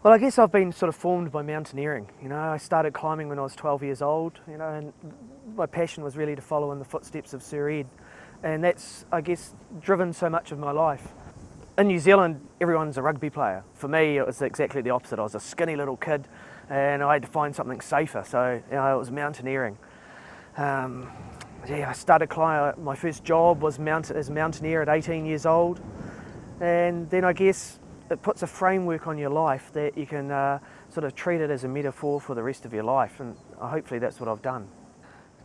Well, I guess I've been sort of formed by mountaineering. I started climbing when I was 12 years old, and my passion was really to follow in the footsteps of Sir Ed. And that's, I guess, driven so much of my life. In New Zealand, everyone's a rugby player. For me, it was exactly the opposite. I was a skinny little kid and I had to find something safer, so it was mountaineering. I started climbing. My first job was as a mountaineer at 18 years old, and then I guess it puts a framework on your life that you can sort of treat it as a metaphor for the rest of your life, and hopefully that's what I've done.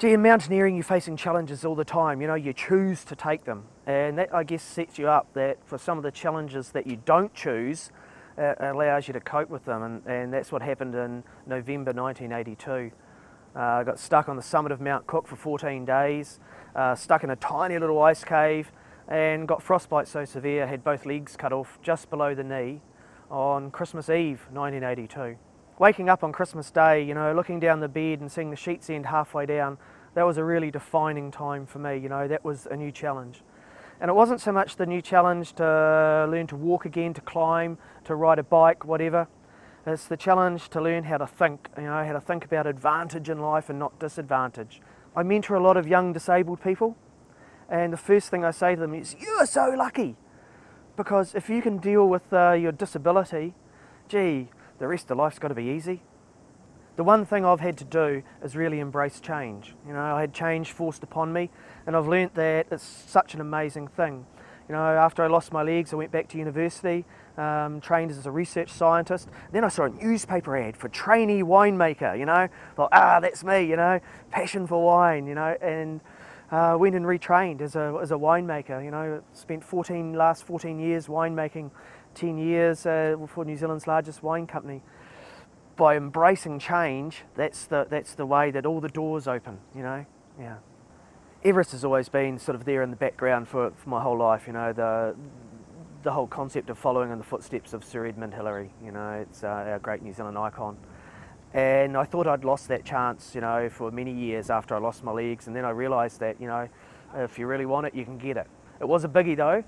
In mountaineering you're facing challenges all the time, you choose to take them, and that I guess sets you up that for some of the challenges that you don't choose, allows you to cope with them, and that's what happened in November 1982. I got stuck on the summit of Mount Cook for 14 days, stuck in a tiny little ice cave, and got frostbite so severe I had both legs cut off just below the knee on Christmas Eve 1982. Waking up on Christmas Day, looking down the bed and seeing the sheets end halfway down, that was a really defining time for me. That was a new challenge. And it wasn't so much the new challenge to learn to walk again, to climb, to ride a bike, whatever. It's the challenge to learn how to think, how to think about advantage in life and not disadvantage. I mentor a lot of young disabled people, and the first thing I say to them is, "You're so lucky," because if you can deal with your disability, gee, the rest of life's got to be easy. The one thing I've had to do is really embrace change. I had change forced upon me, and I've learnt that it's such an amazing thing. After I lost my legs, I went back to university, trained as a research scientist. Then I saw a newspaper ad for trainee winemaker, thought, that's me, passion for wine, and went and retrained as a winemaker. Spent last 14 years winemaking, 10 years for New Zealand's largest wine company. By embracing change, that's the way that all the doors open, Yeah. Everest has always been sort of there in the background for my whole life, the whole concept of following in the footsteps of Sir Edmund Hillary, it's our great New Zealand icon. And I thought I'd lost that chance, for many years after I lost my legs, and then I realised that, if you really want it, you can get it. It was a biggie though,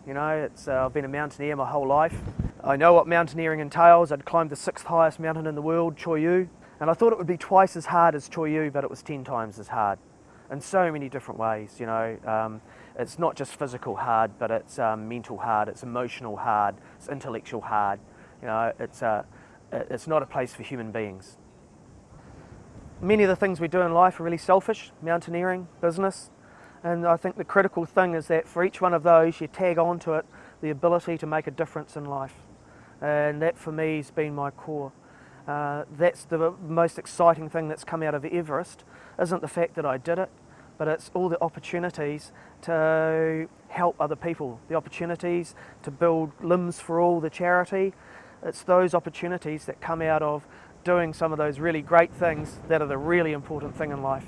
I've been a mountaineer my whole life. I know what mountaineering entails. I'd climbed the 6th highest mountain in the world, Choyu, and I thought it would be twice as hard as Choyu, but it was 10 times as hard in so many different ways. It's not just physical hard, but it's mental hard, it's emotional hard, it's intellectual hard. It's not a place for human beings. Many of the things we do in life are really selfish, mountaineering, business, and I think the critical thing is that for each one of those you tag onto it the ability to make a difference in life. And that for me has been my core. That's the most exciting thing that's come out of Everest, isn't the fact that I did it, but it's all the opportunities to help other people, the opportunities to build Limbs for All, the charity. It's those opportunities that come out of doing some of those really great things that are the really important thing in life.